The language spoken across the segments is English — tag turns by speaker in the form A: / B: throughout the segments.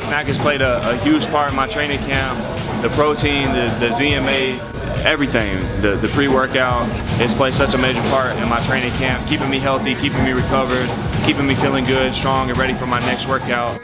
A: snack has played a huge part in my training camp. The protein, the ZMA, everything, the pre-workout, it's played such a major part in my training camp, keeping me healthy, keeping me recovered, keeping me feeling good, strong, and ready for my next workout.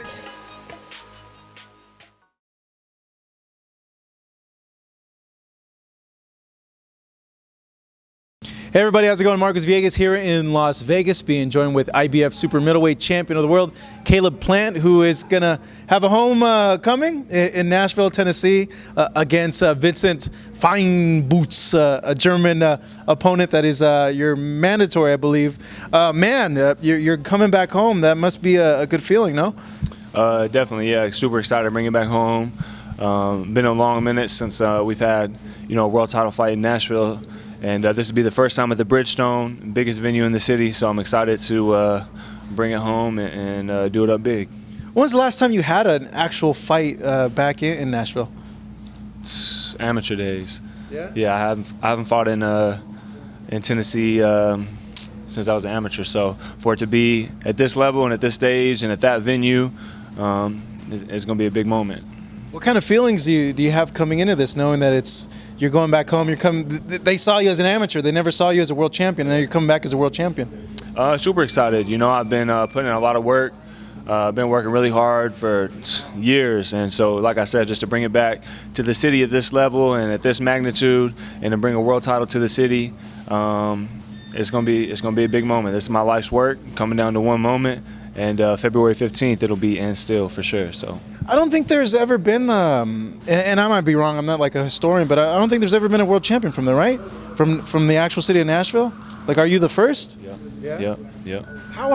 B: Hey everybody, how's it going? Marcus Villegas here in Las Vegas, being joined with IBF super middleweight champion of the world, Caleb Plant, who is going to have a homecoming in Nashville, Tennessee, against Vincent Feignbutz, a German opponent that is your mandatory, I believe. You're coming back home. That must be a good feeling, no?
A: Definitely, yeah. Super excited to bring it back home. Been a long minute since we've had, a world title fight in Nashville. And this will be the first time at the Bridgestone, biggest venue in the city, so I'm excited to bring it home and do it up big.
B: When was the last time you had an actual fight back in Nashville?
A: It's amateur days.
B: Yeah?
A: Yeah, I haven't fought in Tennessee since I was an amateur, so for it to be at this level and at this stage and at that venue, it's going to be a big moment.
B: What kind of feelings do you have coming into this, knowing that you're going back home? They saw you as an amateur. They never saw you as a world champion, and now you're coming back as a world champion.
A: Super excited. I've been putting in a lot of work. Been working really hard for years, and so, like I said, just to bring it back to the city at this level and at this magnitude, and to bring a world title to the city, it's gonna be a big moment. This is my life's work coming down to one moment, and February 15th it'll be in still for sure. So.
B: I don't think there's ever been, and I might be wrong, I'm not like a historian, but I don't think there's ever been a world champion from there, right? From the actual city of Nashville? Like, are you the first?
A: Yeah.
B: How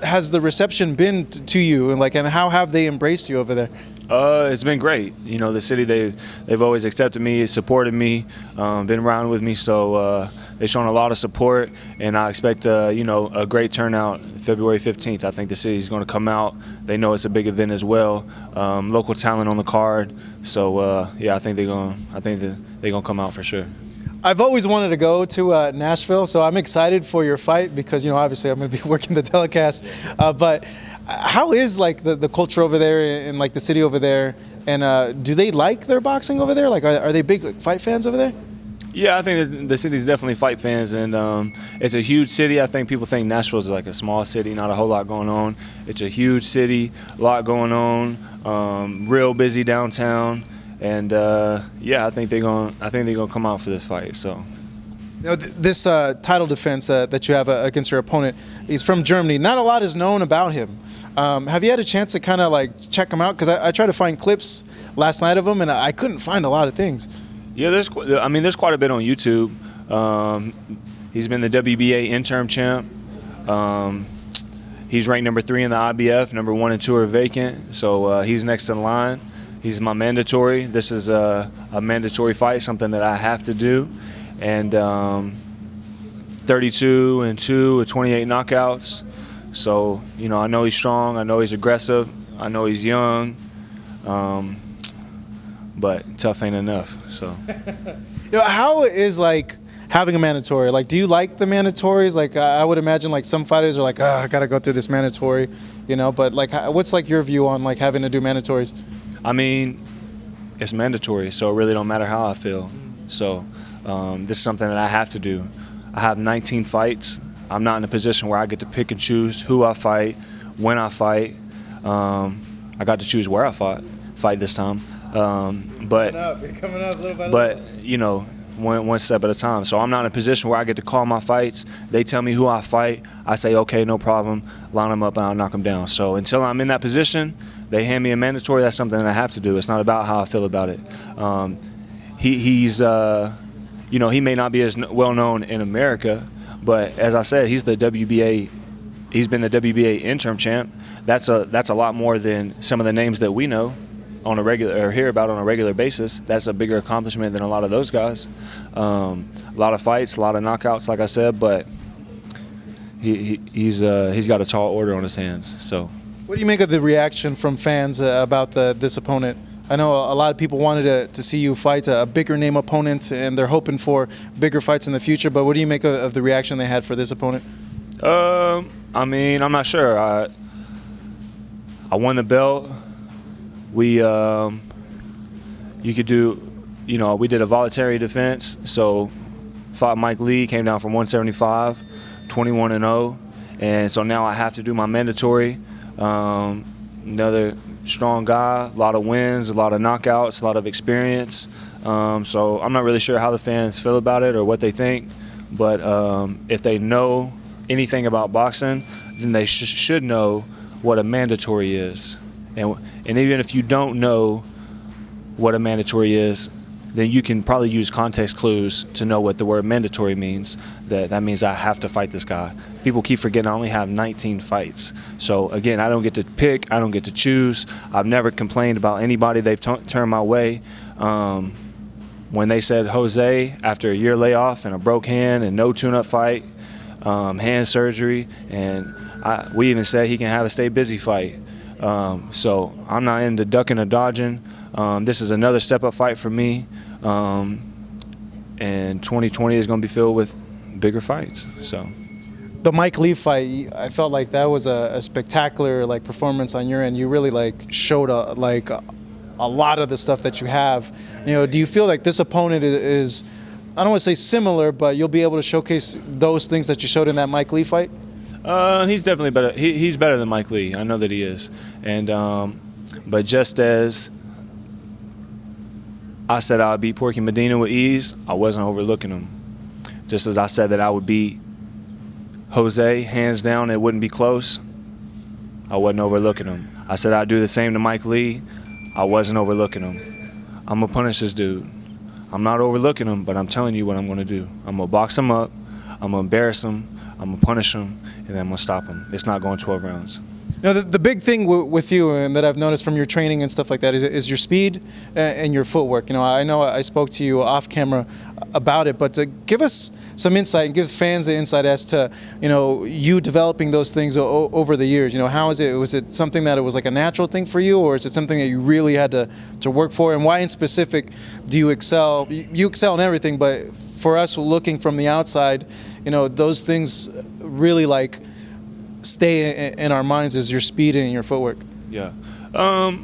B: has the reception been to you, and how have they embraced you over there?
A: It's been great. The city, they've always accepted me, supported me, been around with me, so they've shown a lot of support, and I expect a great turnout February 15th. I think the city's going to come out. They know it's a big event as well. Local talent on the card, so yeah, I think they're gonna come out for sure.
B: I've always wanted to go to Nashville, so I'm excited for your fight because obviously I'm going to be working the telecast. But how is the culture over there and the city over there? And do they like their boxing over there? Are they big fight fans over there?
A: Yeah, I think the city's definitely fight fans, and it's a huge city. I think people think Nashville is like a small city, not a whole lot going on. It's a huge city, a lot going on, real busy downtown. And yeah, I think they're gonna come out for this fight. So,
B: this title defense that you have against your opponent, he's from Germany. Not a lot is known about him. Have you had a chance to kind of check him out? Because I tried to find clips last night of him, and I couldn't find a lot of things.
A: Yeah, there's quite a bit on YouTube. He's been the WBA interim champ. He's ranked number 3 in the IBF. Number 1 and 2 are vacant, so he's next in line. He's my mandatory. This is a mandatory fight, something that I have to do. And 32 and 2 with 28 knockouts. So, I know he's strong. I know he's aggressive. I know he's young. But tough ain't enough. So.
B: How is having a mandatory? Do you like the mandatories? I would imagine some fighters are I got to go through this mandatory, But what's your view on having to do mandatories?
A: I mean, it's mandatory, so it really don't matter how I feel. So this is something that I have to do. I have 19 fights. I'm not in a position where I get to pick and choose who I fight, when I fight. I got to choose where I fight this time. But
B: you're coming up little by little.
A: But one step at a time. So I'm not in a position where I get to call my fights. They tell me who I fight. I say, okay, no problem. Line them up and I'll knock them down. So until I'm in that position, they hand me a mandatory. That's something that I have to do. It's not about how I feel about it. He's he may not be as well known in America, but as I said, he's the WBA. He's been the WBA interim champ. That's a lot more than some of the names that we know on a regular or hear about on a regular basis. That's a bigger accomplishment than a lot of those guys. A lot of fights, a lot of knockouts, like I said, but he's got a tall order on his hands. So.
B: What do you make of the reaction from fans about this opponent? I know a lot of people wanted to see you fight a bigger name opponent, and they're hoping for bigger fights in the future. But what do you make of the reaction they had for this opponent?
A: I mean, I'm not sure. I won the belt we you could do, we did a voluntary defense. So fought Mike Lee, came down from 175, 21-0, and so now I have to do my mandatory. Another strong guy, a lot of wins, a lot of knockouts, a lot of experience. So I'm not really sure how the fans feel about it or what they think, but if they know anything about boxing, then they should know what a mandatory is. And even if you don't know what a mandatory is, then you can probably use context clues to know what the word mandatory means. That means I have to fight this guy. People keep forgetting I only have 19 fights. So again, I don't get to pick, I don't get to choose. I've never complained about anybody they've turned my way. When they said Jose, after a year layoff and a broke hand and no tune-up fight, hand surgery, and we even said he can have a stay busy fight. So I'm not into ducking or dodging. This is another step-up fight for me, and 2020 is going to be filled with bigger fights. So,
B: the Mike Lee fight, I felt like that was a spectacular performance on your end. You really showed a lot of the stuff that you have. Do you feel like this opponent is, I don't want to say similar, but you'll be able to showcase those things that you showed in that Mike Lee fight?
A: He's definitely better. He's better than Mike Lee. I know that he is. And but just as I said I would beat Porky Medina with ease, I wasn't overlooking him. Just as I said that I would beat Jose hands down, it wouldn't be close, I wasn't overlooking him. I said I'd do the same to Mike Lee, I wasn't overlooking him. I'm gonna punish this dude. I'm not overlooking him, but I'm telling you what I'm gonna do. I'm gonna box him up, I'm gonna embarrass him, I'm gonna punish him, and then I'm gonna stop him. It's not going 12 rounds.
B: The big thing with you, and that I've noticed from your training and stuff like that, is your speed and your footwork. I know I spoke to you off camera about it, but to give us some insight and give fans the insight as to you developing those things over the years. How is it? Was it something that it was like a natural thing for you, or is it something that you really had to work for? And why in specific do you excel? You excel in everything, but for us looking from the outside, those things really stay in our minds is your speed and your footwork.
A: Yeah. I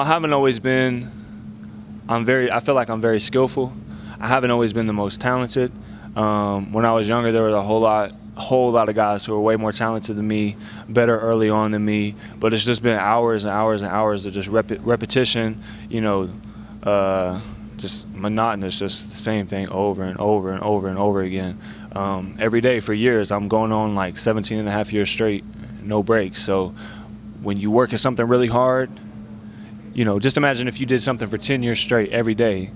A: haven't always been, I feel like I'm very skillful. I haven't always been the most talented. When I was younger, there was a whole lot of guys who were way more talented than me, better early on than me, but it's just been hours and hours and hours of just repetition, just monotonous, just the same thing over and over and over and over again. Every day for years, I'm going on 17 and a half years straight, no breaks. So when you work at something really hard, just imagine if you did something for 10 years straight every day,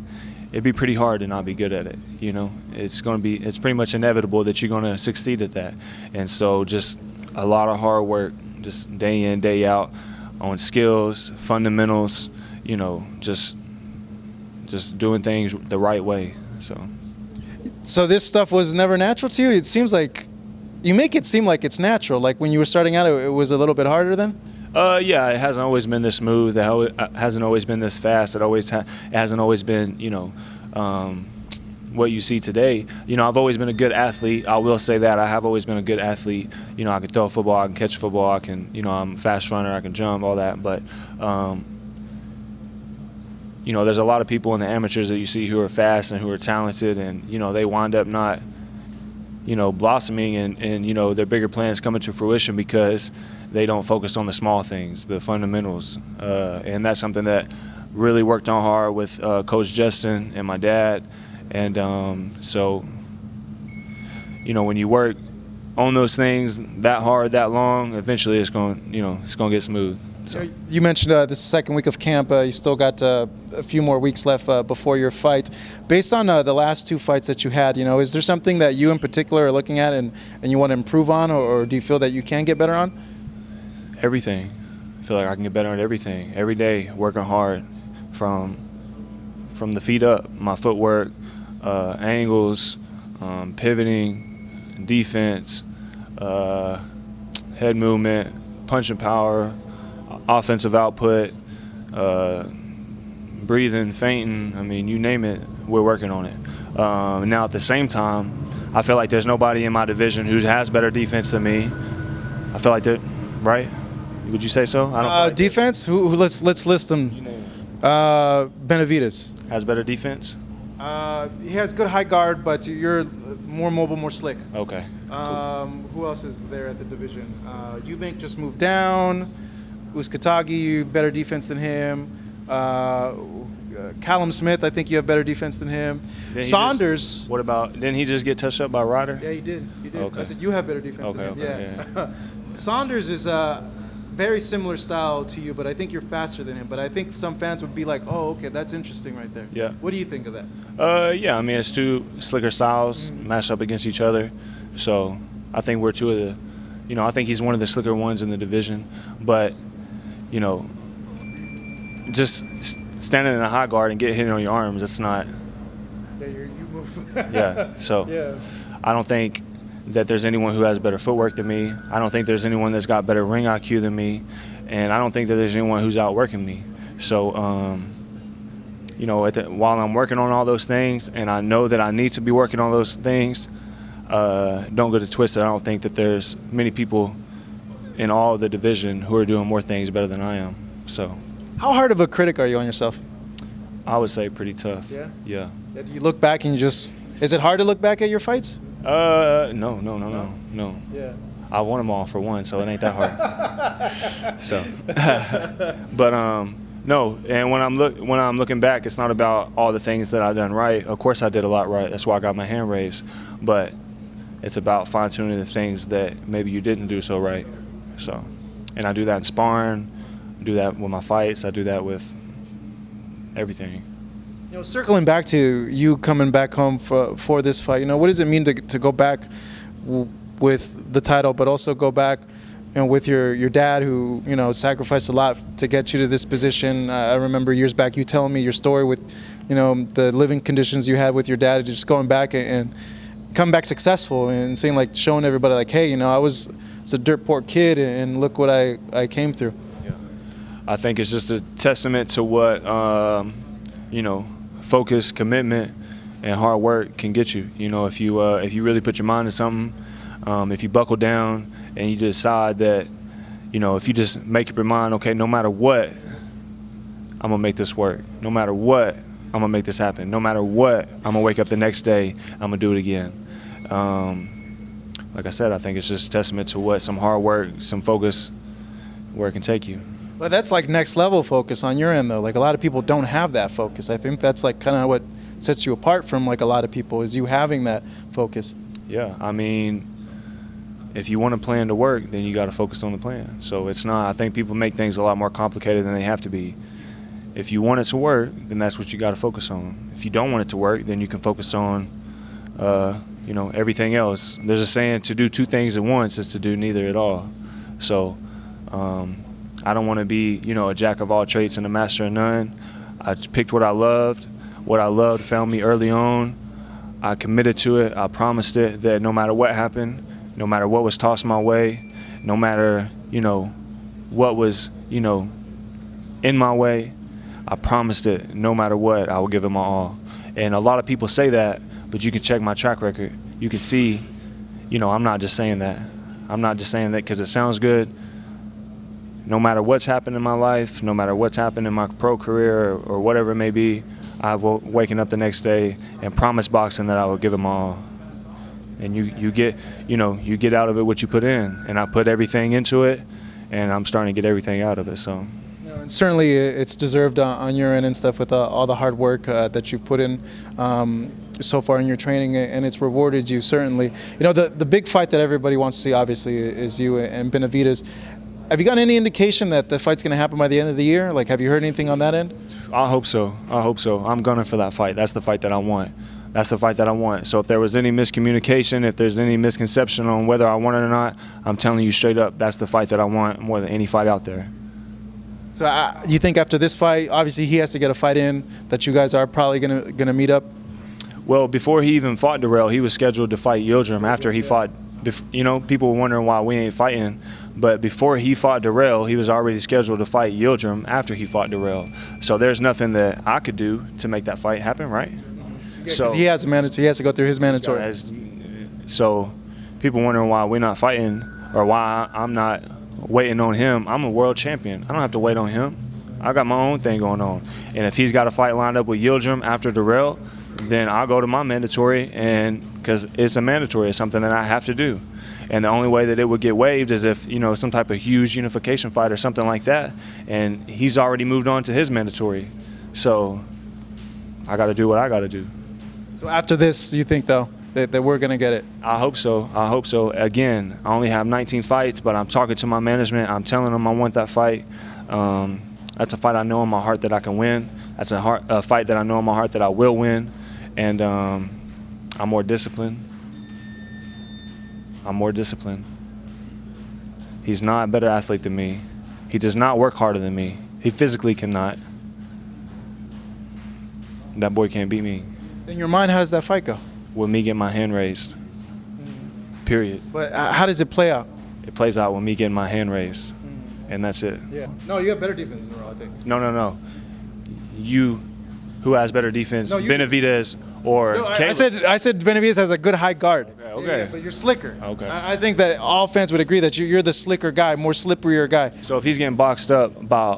A: it'd be pretty hard to not be good at it. It's pretty much inevitable that you're going to succeed at that. And so just a lot of hard work, just day in, day out on skills, fundamentals, just doing things the right way.
B: So this stuff was never natural to you? It seems like you make it seem like it's natural. Like when you were starting out, it was a little bit harder then?
A: Yeah, it hasn't always been this smooth. It hasn't always been this fast. It hasn't always been, what you see today. I've always been a good athlete. I will say that. I have always been a good athlete. I can throw a football, I can catch a football, I can, I'm a fast runner, I can jump, all that. But, there's a lot of people in the amateurs that you see who are fast and who are talented, and, they wind up not, blossoming and their bigger plans coming to fruition because they don't focus on the small things, the fundamentals. And that's something that really worked on hard with Coach Justin and my dad. And so, when you work on those things that hard, that long, eventually it's going to get smooth. So.
B: You mentioned this second week of camp. You still got a few more weeks left before your fight. Based on the last two fights that you had, is there something that you in particular are looking at and you want to improve on, or do you feel that you can get better on?
A: Everything. I feel like I can get better at everything. Every day, working hard from the feet up, my footwork, angles, pivoting, defense, head movement, punching power, offensive output, breathing, feinting. I mean, you name it, we're working on it. Now at the same time, I feel like there's nobody in my division who has better defense than me. I feel like right? Would you say so? I don't. Feel like
B: Defense? Who? Let's list them.
A: You name
B: Benavidez.
A: it. Has better defense.
B: He has good high guard, but you're more mobile, more slick.
A: Okay.
B: Who else is there at the division? Eubank just moved down. Uskatagi, you better defense than him. Callum Smith, I think you have better defense than him. Saunders.
A: What about? Didn't he just get touched up by Ryder?
B: Yeah, you did. You did.
A: Okay.
B: I said you have better defense than him. Yeah. Saunders is very similar style to you, but I think you're faster than him. But I think some fans would be like, "Oh, okay, that's interesting right there."
A: Yeah.
B: What do you think of that?
A: Yeah. I mean, it's two slicker styles matched up against each other. So I think we're two of the. I think he's one of the slicker ones in the division, but just standing in a high guard and get hit on your arms, that's not.
B: Yeah, you move.
A: Yeah. So
B: Yeah.
A: I don't think that there's anyone who has better footwork than me. I don't think there's anyone that's got better ring IQ than me, and I don't think that there's anyone who's outworking me. So, while I'm working on all those things, and I know that I need to be working on those things, don't get it twisted. I don't think that there's many people in all the division who are doing more things better than I am. So,
B: How hard of a critic are you on yourself?
A: I would say pretty tough.
B: Yeah?
A: Yeah.
B: You look back and is it hard to look back at your fights?
A: No.
B: Yeah.
A: I won them all for one, so it ain't that hard. So, but no. And when I'm looking back, it's not about all the things that I done right. Of course, I did a lot right. That's why I got my hand raised. But it's about fine tuning the things that maybe you didn't do so right. So, and I do that in sparring. I do that with my fights. I do that with everything.
B: Circling back to you coming back home for this fight, what does it mean to go back with the title, but also go back, with your dad who, sacrificed a lot to get you to this position? I remember years back you telling me your story with, the living conditions you had with your dad, just going back and coming back successful and saying, like, showing everybody, like, hey, I was a dirt poor kid and look what I came through.
A: Yeah. I think it's just a testament to what, focus, commitment, and hard work can get you. If you really put your mind to something, if you buckle down and you decide that, if you just make up your mind, okay, no matter what, I'm gonna make this work. No matter what, I'm gonna make this happen. No matter what, I'm gonna wake up the next day, I'm gonna do it again. Like I said, I think it's just a testament to what some hard work, some focus, where it can take you.
B: But that's like next level focus on your end, though. Like, a lot of people don't have that focus. I think that's like kind of what sets you apart from like a lot of people, is you having that focus.
A: Yeah, I mean, if you want a plan to work, then you got to focus on the plan. So it's not. I think people make things a lot more complicated than they have to be. If you want it to work, then that's what you got to focus on. If you don't want it to work, then you can focus on, everything else. There's a saying: to do two things at once is to do neither at all. So. I don't want to be, a jack of all trades and a master of none. I picked what I loved. What I loved found me early on. I committed to it. I promised it that no matter what happened, no matter what was tossed my way, no matter, what was, in my way, I promised it no matter what, I would give it my all. And a lot of people say that, but you can check my track record. You can see, I'm not just saying that. I'm not just saying that because it sounds good. No matter what's happened in my life, no matter what's happened in my pro career or whatever it may be, I've waking up the next day and promise boxing that I will give it my all. And you get out of it what you put in. And I put everything into it, and I'm starting to get everything out of it. So.
B: And certainly it's deserved on your end and stuff with all the hard work that you've put in so far in your training, and it's rewarded you, certainly. The big fight that everybody wants to see, obviously, is you and Benavidez. Have you gotten any indication that the fight's going to happen by the end of the year? Like, have you heard anything on that end?
A: I hope so. I'm gunning for that fight. That's the fight that I want. So if there was any miscommunication, if there's any misconception on whether I want it or not, I'm telling you straight up, that's the fight that I want more than any fight out there.
B: So you think after this fight, obviously he has to get a fight in, that you guys are probably gonna meet up?
A: Well, before he even fought Darrell, he was scheduled to fight Yildirim after he fought. People were wondering why we ain't fighting. But before he fought Darrell, he was already scheduled to fight Yildirim after he fought Darrell. So there's nothing that I could do to make that fight happen, right?
B: Yeah, so he has a mandatory. He has to go through his mandatory.
A: So people wondering why we're not fighting or why I'm not waiting on him. I'm a world champion. I don't have to wait on him. I got my own thing going on. And if he's got a fight lined up with Yildirim after Darrell, then I'll go to my mandatory, and because it's a mandatory, it's something that I have to do. And the only way that it would get waived is if, you know, some type of huge unification fight or something like that, and he's already moved on to his mandatory. So I got to do what I got to do.
B: So after this, you think, though, that we're going to get it?
A: I hope so. I hope so. Again, I only have 19 fights, but I'm talking to my management. I'm telling them I want that fight. That's a fight I know in my heart that I can win. That's a fight that I know in my heart that I will win. And I'm more disciplined. I'm more disciplined. He's not a better athlete than me. He does not work harder than me. He physically cannot. That boy can't beat me.
B: In your mind, how does that fight go?
A: With me getting my hand raised. Period.
B: But how does it play out?
A: It plays out with me getting my hand raised. And that's it.
B: Yeah. No, you have better defense in a row, I think.
A: No. You, who has better defense,
B: No, you-
A: Benavidez or
B: No, I
A: Caleb?
B: said Benavidez has a good high guard.
A: Okay.
B: Yeah, but you're slicker.
A: Okay.
B: I think that all fans would agree that you're the slicker guy, more slipperier guy.
A: So if he's getting boxed up by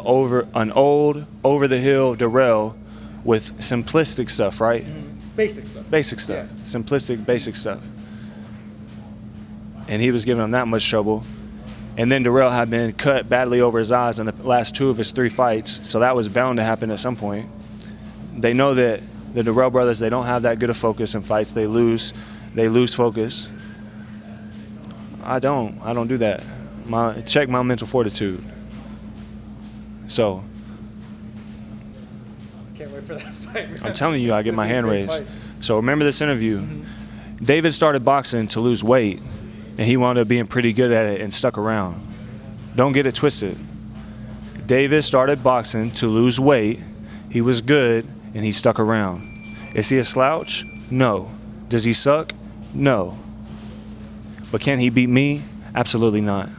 A: an old, over-the-hill Darrell with simplistic stuff, right?
B: Basic stuff.
A: Basic stuff.
B: Yeah.
A: Simplistic, basic stuff. And he was giving him that much trouble. And then Darrell had been cut badly over his eyes in the last 2 of his 3 fights, so that was bound to happen at some point. They know that the Darrell brothers, they don't have that good of focus in fights. They lose focus. I don't do that. Check my mental fortitude. So
B: Can't wait for that fight.
A: I'm telling you, I get my hand raised. So remember this interview. David started boxing to lose weight, and he wound up being pretty good at it and stuck around. Don't get it twisted. David started boxing to lose weight. He was good, and he stuck around. Is he a slouch? No. Does he suck? No. But can he beat me? Absolutely not.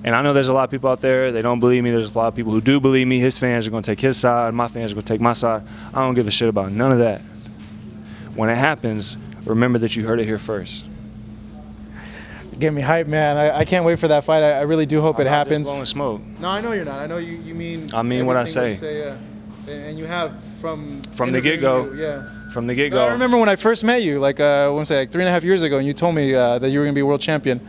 A: And I know there's a lot of people out there, they don't believe me. There's a lot of people who do believe me. His fans are going to take his side. My fans are going to take my side. I don't give a shit about none of that. When it happens, remember that you heard it here first.
B: Get me hype, man. I can't wait for that fight. I really do hope it
A: I'm not just
B: happens.
A: blowing smoke.
B: No, I know you're not. I know you mean.
A: I mean what I
B: everything
A: say.
B: that you say, and you have from
A: the
B: interviewing
A: get-go.
B: you, yeah.
A: From the get-go.
B: I remember when I first met you, like I want to say like 3.5 years ago, and you told me that you were going to be world champion,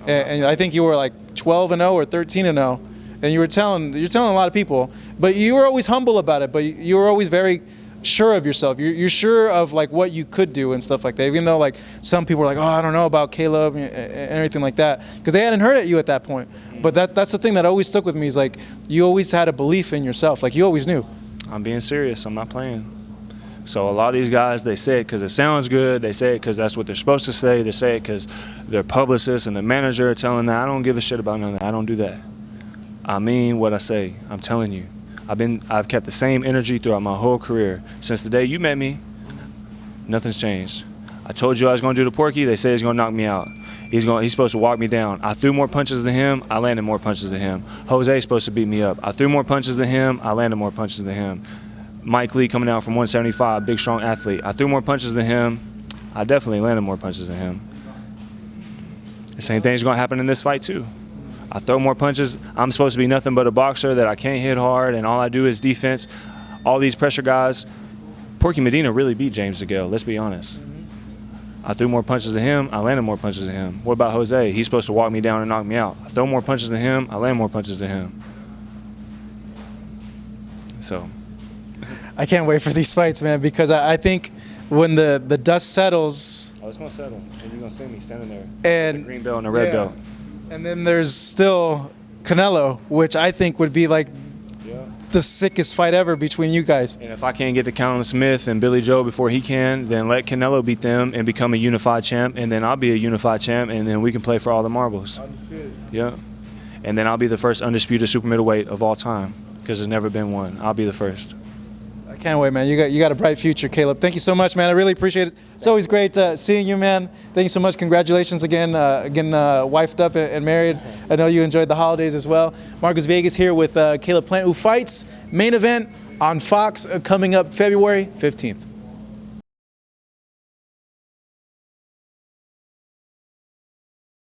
B: and I think you were like 12-0 or 13-0, and you're telling a lot of people, but you were always humble about it. But you were always very sure of yourself. You're sure of like what you could do and stuff like that. Even though like some people were like, oh, I don't know about Caleb and everything like that, because they hadn't heard at you at that point. But that's the thing that always stuck with me is like you always had a belief in yourself. Like you always knew.
A: I'm being serious. I'm not playing. So a lot of these guys, they say it because it sounds good. They say it because that's what they're supposed to say. They say it because their publicist and the manager are telling them. I don't give a shit about none of that. I don't do that. I mean what I say. I'm telling you. I've kept the same energy throughout my whole career. Since the day you met me, nothing's changed. I told you I was going to do the Porky. They say he's going to knock me out. He's supposed to walk me down. I threw more punches than him. I landed more punches than him. Jose's supposed to beat me up. I threw more punches than him. I landed more punches than him. Mike Lee coming out from 175, big, strong athlete. I threw more punches than him. I definitely landed more punches than him. The same thing's going to happen in this fight, too. I throw more punches. I'm supposed to be nothing but a boxer that I can't hit hard, and all I do is defense. All these pressure guys. Porky Medina really beat James DeGale, let's be honest. I threw more punches than him. I landed more punches than him. What about Jose? He's supposed to walk me down and knock me out. I throw more punches than him. I land more punches than him. So
B: I can't wait for these fights, man, because I think when the dust settles.
A: Oh, it's going to settle. And you're going to see me standing there.
B: And
A: the green belt and the red belt.
B: And then there's still Canelo, which I think would be like the sickest fight ever between you guys.
A: And if I can't get to Callum Smith and Billy Joe before he can, then let Canelo beat them and become a unified champ, and then I'll be a unified champ, and then we can play for all the marbles.
B: Undisputed.
A: Yeah. And then I'll be the first undisputed super middleweight of all time, because there's never been one. I'll be the first.
B: I can't wait, man. You got a bright future, Caleb. Thank you so much, man. I really appreciate it. It's always great seeing you, man. Thank you so much. Congratulations again, wifed up and married. I know you enjoyed the holidays as well. Marcus Vegas here with Caleb Plant, who fights main event on Fox coming up February 15th.